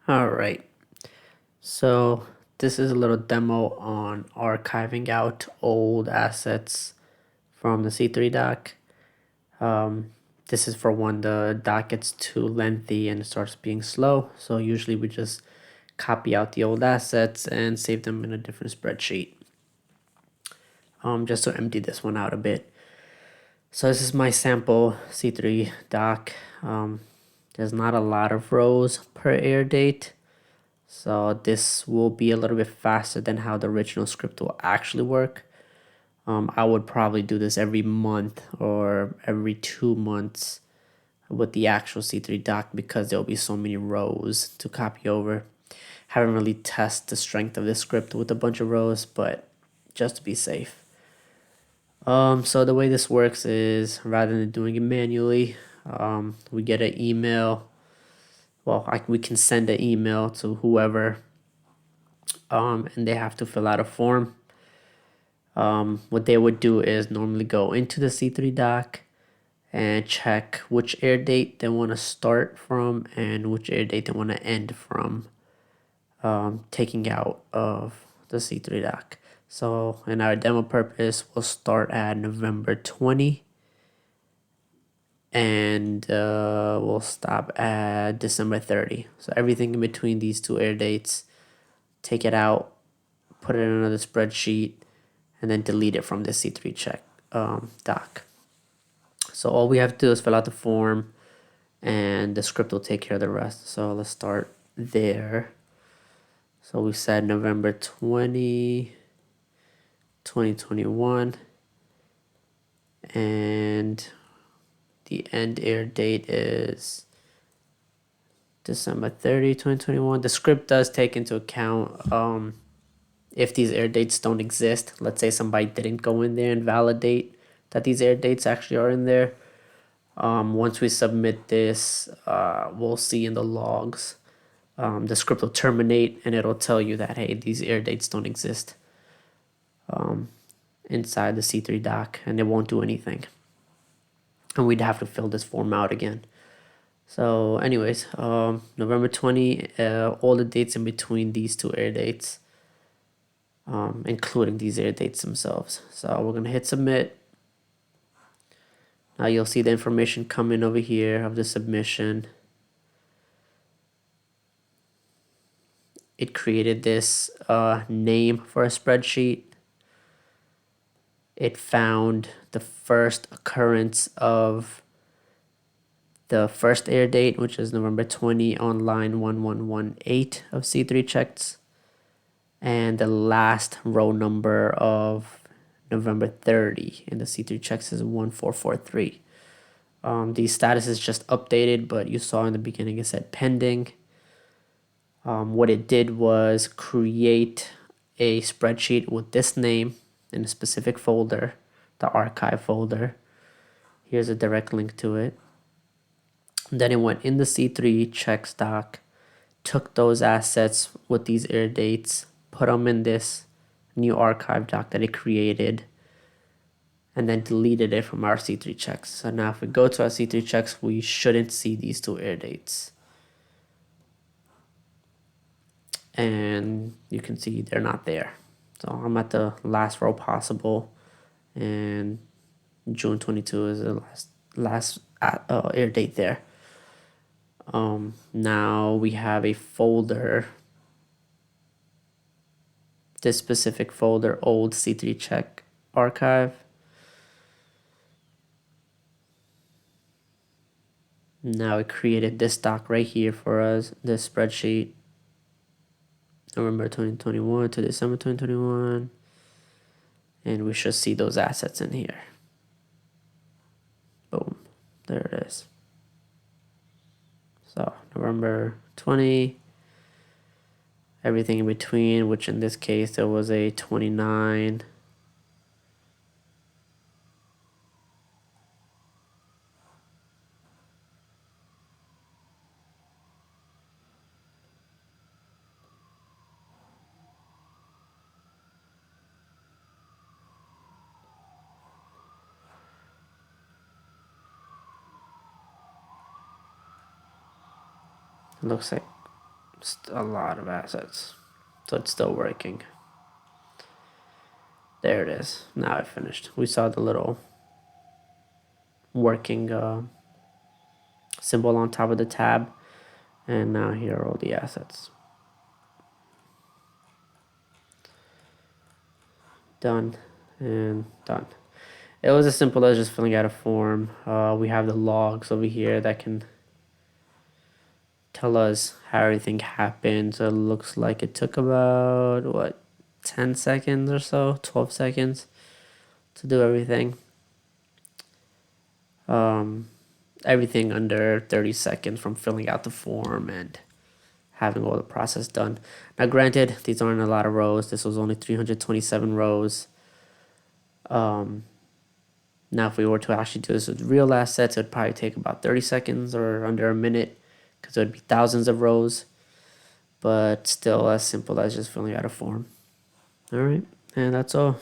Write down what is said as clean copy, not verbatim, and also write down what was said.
All right, so this is a little demo on archiving out old assets from the C3 doc. This is for when the doc gets too lengthy and it starts being slow. So usually we just copy out the old assets and save them in a different spreadsheet. Just to empty this one out a bit. So this is my sample C3 doc. There's not a lot of rows per air date. So this will be a little bit faster than how the original script will actually work. I would probably do this every month or every 2 months with the actual C3 doc because there'll be so many rows to copy over. Haven't really tested the strength of this script with a bunch of rows, but just to be safe. So the way this works is rather than doing it manually, we get an email. Well, we can send an email to whoever, and they have to fill out a form. What they would do is normally go into the C3 doc and check which air date they want to start from and which air date they want to end from, taking out of the C3 doc. So in our demo purpose, we'll start at November 20 and we'll stop at December 30. So everything in between these two air dates, take it out, put it in another spreadsheet, and then delete it from the C3 check doc. So all we have to do is fill out the form and the script will take care of the rest. So let's start there. So we said November 20, 2021, and the end air date is December 30, 2021. The script does take into account if these air dates don't exist. Let's say somebody didn't go in there and validate that these air dates actually are in there. Once we submit this, we'll see in the logs. The script will terminate and it'll tell you that, hey, these air dates don't exist inside the C3 doc, and it won't do anything. And we'd have to fill this form out again. So anyways, November 20, all the dates in between these two air dates, including these air dates themselves. So we're going to hit submit. Now you'll see the information coming over here of the submission. It created this name for a spreadsheet. It found the first occurrence of the first air date, which is November 20 on line 1118 of C3 checks, and the last row number of November 30 in the C3 checks is 1443. The status is just updated, but you saw in the beginning it said pending. What it did was create a spreadsheet with this name in a specific folder, the archive folder. Here's a direct link to it. Then it went in the C3 checks doc, took those assets with these air dates, put them in this new archive doc that it created, and then deleted it from our C3 checks. So now if we go to our C3 checks, we shouldn't see these two air dates. And you can see they're not there. So I'm at the last row possible, and June 22 is the last air date there. Now we have a folder, this specific folder, old C3 check archive. Now it created this doc right here for us, this spreadsheet, November 2021 to December 2021, and we should see those assets in here. Boom, there it is. So November 20, everything in between, which in this case there was a 29. Looks like Just a lot of assets. So it's still working. There it is. Now I finished. We saw the little working symbol on top of the tab. And now here are all the assets. Done and done. It was as simple as just filling out a form. We have the logs over here that can tell us how everything happened. So it looks like it took about, what, 10 seconds or so, 12 seconds to do everything. Everything under 30 seconds from filling out the form and having all the process done. Now, granted, these aren't a lot of rows. This was only 327 rows. Now, if we were to actually do this with real assets, it would probably take about 30 seconds or under a minute because it would be thousands of rows. But still as simple as just filling out a form. All right, and that's all.